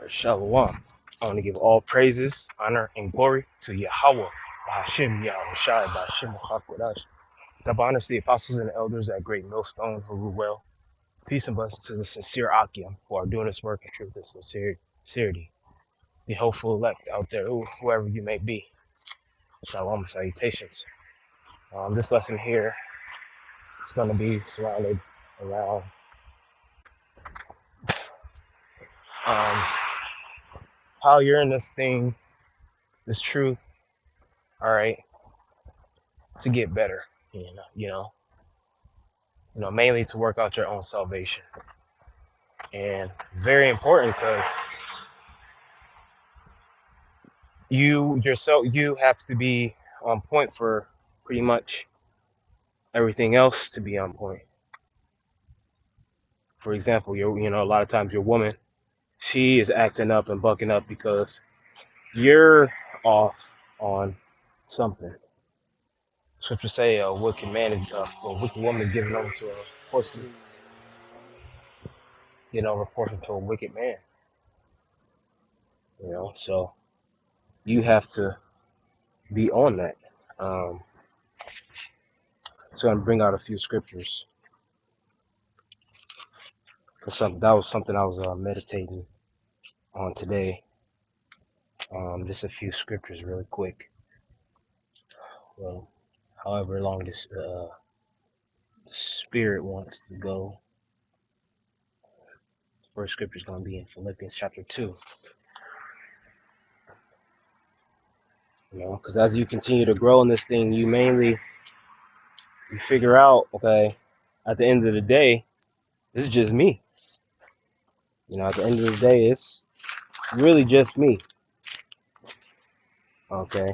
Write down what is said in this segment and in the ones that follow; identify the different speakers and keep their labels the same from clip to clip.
Speaker 1: Shalom. I want to give all praises, honor, and glory to Yahweh, Bahashim Yahweh Shai, Bahashim Hakwadash. And I honor the apostles and the elders at Great Millstone who rule well. Peace and blessings to the sincere Akim who are doing this work in truth and sincerity. The hopeful elect out there, whoever you may be. Shalom and salutations. This lesson here is going to be surrounded around um, how you're in this thing, this truth, all right, to get better. Mainly to work out your own salvation. And very important because you have to be on point for pretty much everything else to be on point. For example, a lot of times your woman, she is acting up and bucking up because you're off on something. Scripture say a wicked woman is given over to a portion, portion to a wicked man. So you have to be on that. So I'm bring out a few scriptures because that was something I was meditating on today. Just a few scriptures, really quick. Well, however long this the spirit wants to go. First scripture is going to be in Philippians chapter 2. Because as you continue to grow in this thing, you figure out, okay, at the end of the day, this is just me. At the end of the day, it's really just me. Okay.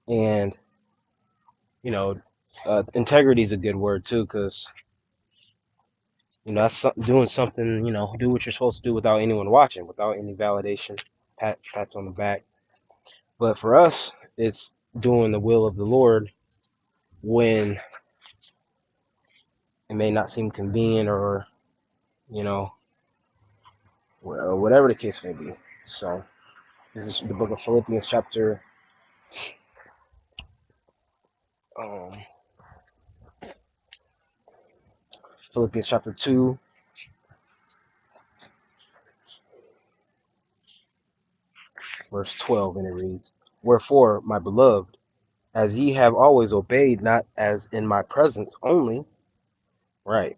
Speaker 1: And integrity is a good word too, because that's doing something. Do what you're supposed to do without anyone watching, without any validation, pats on the back. But for us, it's doing the will of the Lord when it may not seem convenient, or whatever the case may be. So this is the book of Philippians chapter Philippians chapter 2, verse 12, and it reads, "Wherefore, my beloved, as ye have always obeyed, not as in my presence only," right?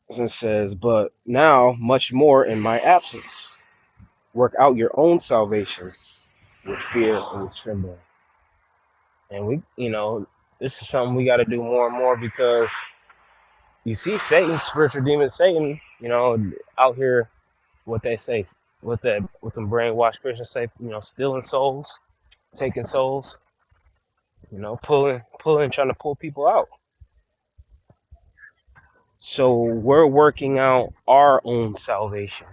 Speaker 1: It says, "but now much more in my absence, work out your own salvation with fear and with trembling." And this is something we got to do more and more, because you see Satan, spiritual demon Satan, out here, what they say, what them brainwashed Christians say, stealing souls, taking souls, pulling, trying to pull people out. So we're working out our own salvation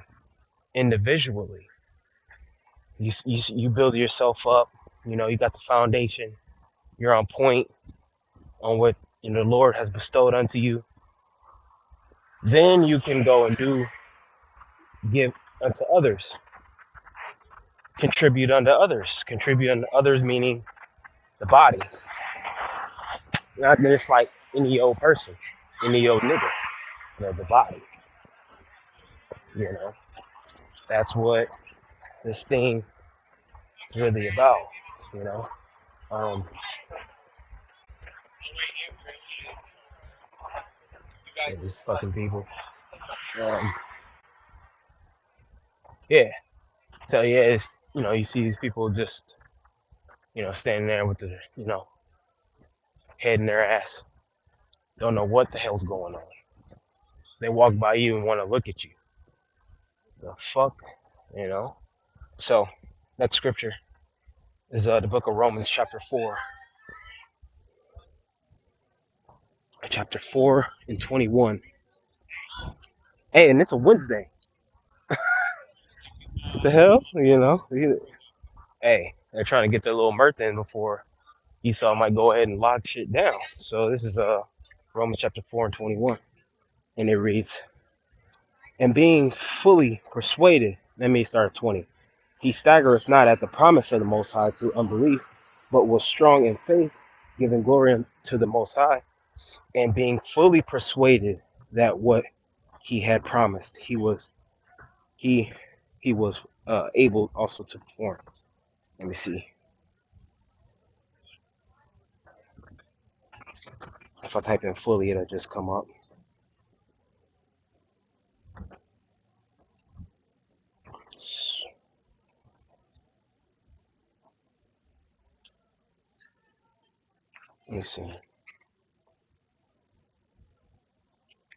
Speaker 1: individually. You build yourself up, you got the foundation, you're on point on what the Lord has bestowed unto you. Then you can go and give unto others, contribute unto others, meaning the body, not just like any old person, any old nigga, the body. That's what this thing is really about. Just fucking people. Yeah. So yeah, it's you see these people just standing there with the head in their ass, don't know what the hell's going on. They walk by you and want to look at you. The fuck, So that scripture is the book of Romans chapter 4. Chapter 4 and 21. Hey, and it's a Wednesday. What the hell? Hey, they're trying to get their little mirth in before Esau might go ahead and lock shit down. So this is Romans chapter 4 and 21. And it reads, and being fully persuaded, let me start at 20. He staggereth not at the promise of the Most High through unbelief, but was strong in faith, giving glory to the Most High, and being fully persuaded that what he had promised, he he was able also to perform. Let me see. If I type in fully, it'll just come up. Let me see.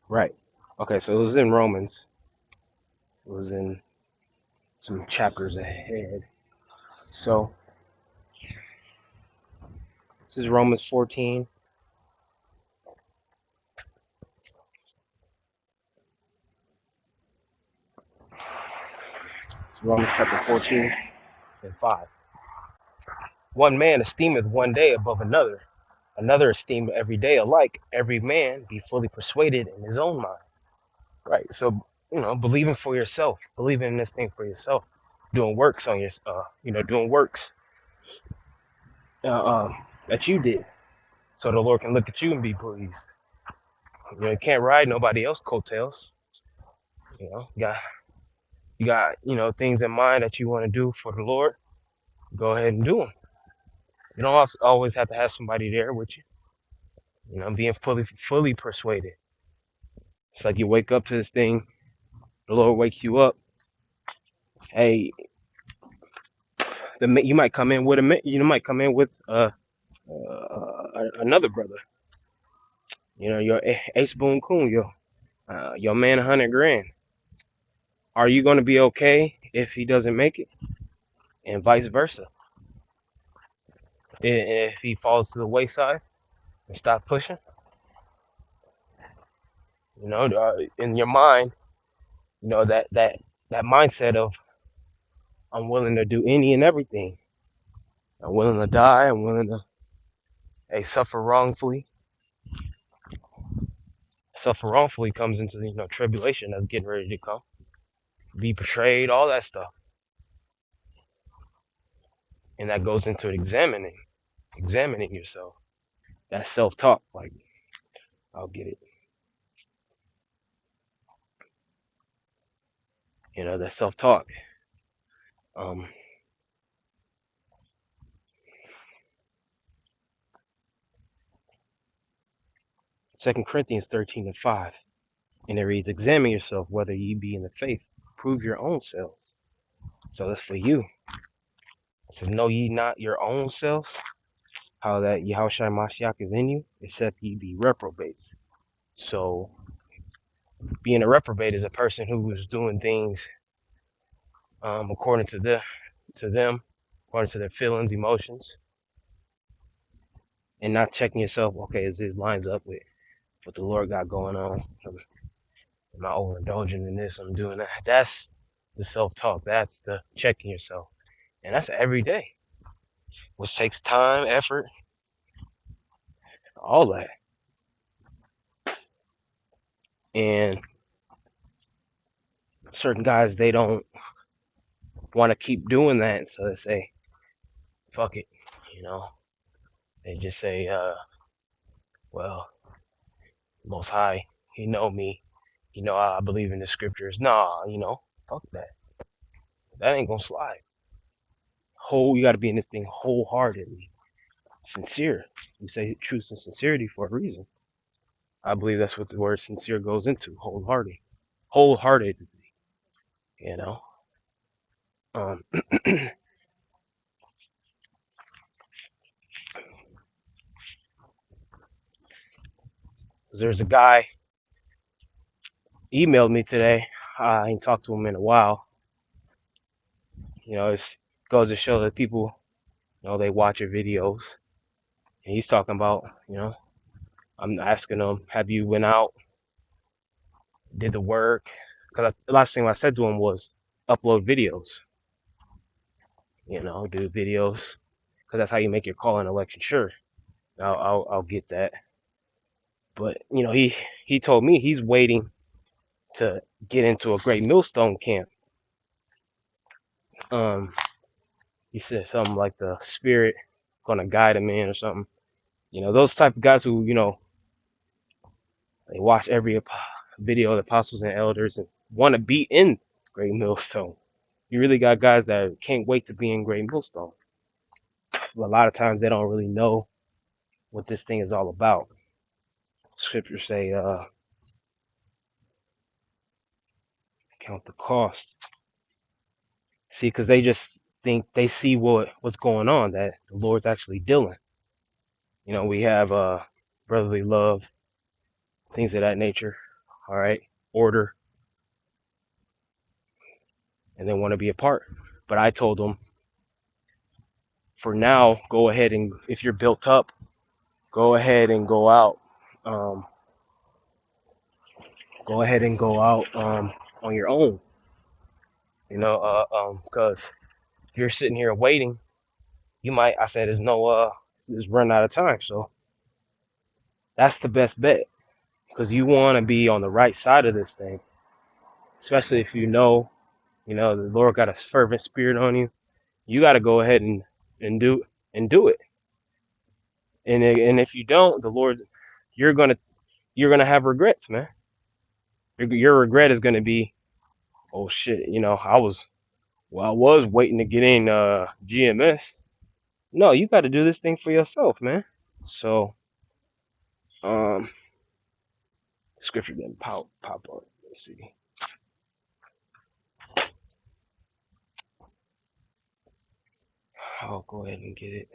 Speaker 1: Right. Okay, so it was in Romans. It was in some chapters ahead. So this is Romans 14. Romans chapter 14 and 5. One man esteemeth one day above another, another esteemeth every day alike. Every man be fully persuaded in his own mind. Right. So, believing for yourself, believing in this thing for yourself, doing works on your, doing works uh, uh, that you did, so the Lord can look at you and be pleased. You can't ride nobody else's coattails. You got things in mind that you want to do for the Lord. Go ahead and do them. You don't always have to have somebody there with you. Being fully persuaded. It's like you wake up to this thing, the Lord wakes you up. Hey, you might come in with another brother. Your Ace Boon Coon, your man 100 grand. Are you gonna be okay if he doesn't make it, and vice versa? If he falls to the wayside and stop pushing, in your mind, that mindset of I'm willing to do any and everything. I'm willing to die. I'm willing to suffer wrongfully. Suffer wrongfully comes into tribulation that's getting ready to come. Be betrayed, all that stuff, and that goes into examining yourself. That's self-talk. Like, I'll get it. That self-talk. Um, 2 Corinthians 13 and 5. And it reads, examine yourself whether ye be in the faith. Prove your own selves. So that's for you. It says, know ye not your own selves, how that Yahushua Mashiach is in you, except ye be reprobates. So being a reprobate is a person who is doing things according to them, according to their feelings, emotions, and not checking yourself. Okay, is this lines up with what the Lord got going on? Am I overindulging in this? I'm doing that. That's the self-talk. That's the checking yourself, and that's every day, which takes time, effort, all that. And certain guys, they don't want to keep doing that, so they say, "Fuck it," They just say, "Well, Most High, He know me. I believe in the scriptures." Nah, fuck that. That ain't gonna slide. You got to be in this thing wholeheartedly, sincere. We say truth and sincerity for a reason. I believe that's what the word sincere goes into, wholehearted. You know. Um, there's a guy emailed me today. I ain't talked to him in a while. It goes to show that people, they watch your videos. And he's talking about, I'm asking him, have you went out, did the work? Because the last thing I said to him was upload videos, do videos, because that's how you make your call in election sure. I'll get that. But he told me he's waiting to get into a great millstone camp. Um, he said something like the spirit gonna guide him in or something. Those type of guys who they watch every video of the apostles and elders and want to be in great millstone. You really got guys that can't wait to be in great millstone. But a lot of times they don't really know what this thing is all about. Scriptures say, count the cost. See, because they just think they see what's going on, that the Lord's actually dealing. We have brotherly love, things of that nature. All right, order, and then want to be a part. But I told them, for now, go ahead and if you're built up, go ahead and go out. Um, go ahead and go out on your own. Because if you're sitting here waiting, you might. I said, it's run out of time. So that's the best bet, because you want to be on the right side of this thing, especially if the Lord got a fervent spirit on you. You got to go ahead and do it. And if you don't, the Lord, you're gonna have regrets, man. Your regret is gonna be, oh shit, I was waiting to get in GMS. No, you got to do this thing for yourself, man. So, um, scripture didn't pop up. Let's see. I'll go ahead and get it.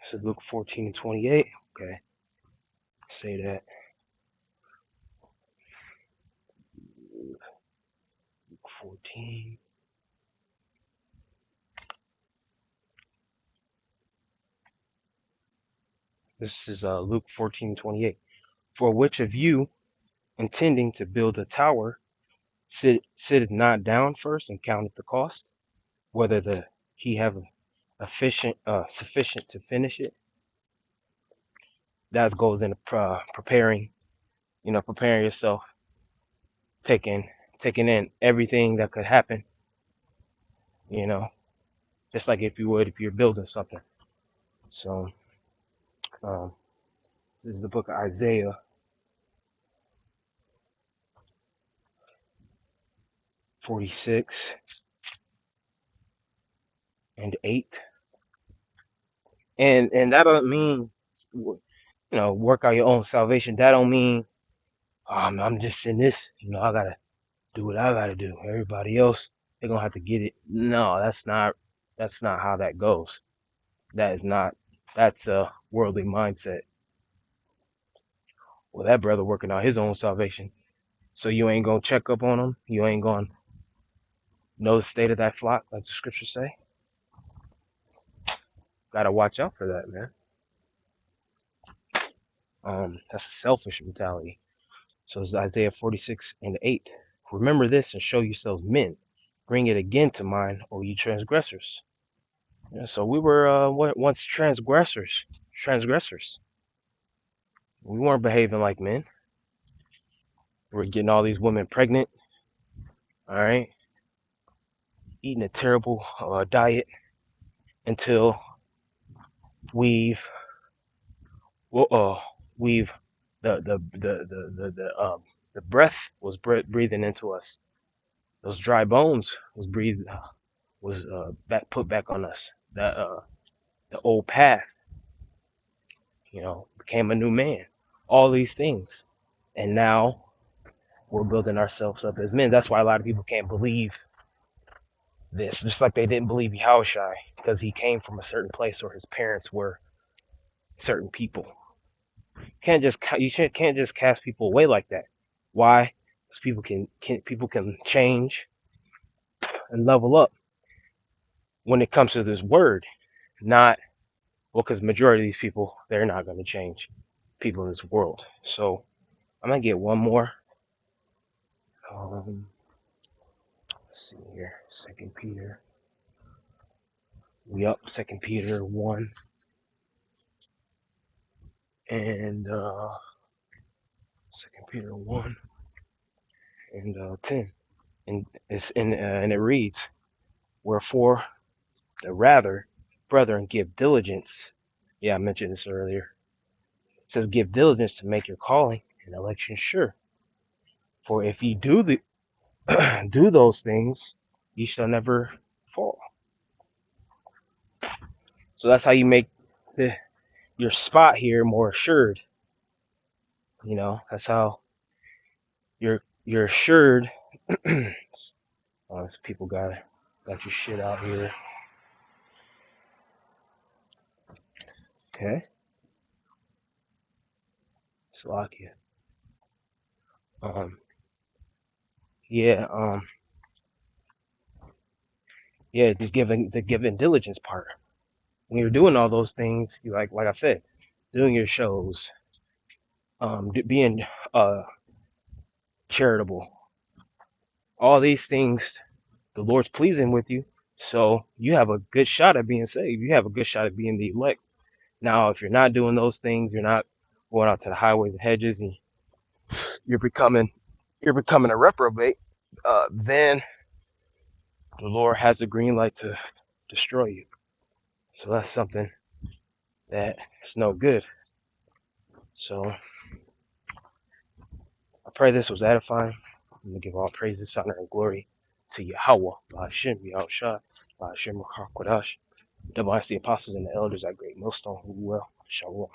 Speaker 1: This is Luke 14:28. Okay, say that. Luke 14. This is Luke 14:28. For which of you, intending to build a tower, sitteth not down first and counteth the cost, whether he have sufficient to finish it? That goes into preparing yourself, taking in everything that could happen, you know, just like if you're building something. So, um, this is the book of Isaiah 46:8. And that doesn't mean, work out your own salvation. That don't mean, I'm just in this, I gotta do what I gotta do. Everybody else, they're gonna have to get it. No, that's not how that goes. That's a worldly mindset. Well, that brother working out his own salvation. So you ain't gonna check up on him. You ain't gonna know the state of that flock, like the scriptures say. Gotta watch out for that, man. That's a selfish mentality. So it's Isaiah 46:8. Remember this and show yourselves men. Bring it again to mind, O you transgressors. Yeah, so we were once transgressors. Transgressors. We weren't behaving like men. We were getting all these women pregnant. All right, eating a terrible diet until we've well, we've the breath was breathing into us. Those dry bones was back put back on us. That the old path, became a new man. All these things, and now we're building ourselves up as men. That's why a lot of people can't believe this, just like they didn't believe Yahushua because he came from a certain place or his parents were certain people. Can't just cast people away like that. Why? Because people can change and level up when it comes to this word. Not because majority of these people, they're not going to change, people in this world. So I'm gonna get one more. Let's see here, Second Peter. We up 2 Peter 1 and 2 Peter 1 and 10. And and it reads, "Wherefore the rather, brethren, give diligence." Yeah, I mentioned this earlier. It says, "Give diligence to make your calling and election sure. For if you do do those things, you shall never fall." So that's how you make your spot here more assured. That's how you're assured. Oh, these people got your shit out here. Okay, Slovakia. Um, yeah, yeah, the giving diligence part. When you're doing all those things, you like I said, doing your shows, being charitable, all these things, the Lord's pleasing with you. So you have a good shot at being saved. You have a good shot at being the elect. Now, if you're not doing those things, you're not going out to the highways and hedges, and you're becoming a reprobate. Then the Lord has a green light to destroy you. So that's something that's no good. So I pray this was edifying. I'm gonna give all praises, honor, and glory to Yahweh, Ba'ashem, Yahushua, Ba'ashem, Kodash, the apostles and the elders at Great Millstone, who will. Shalom.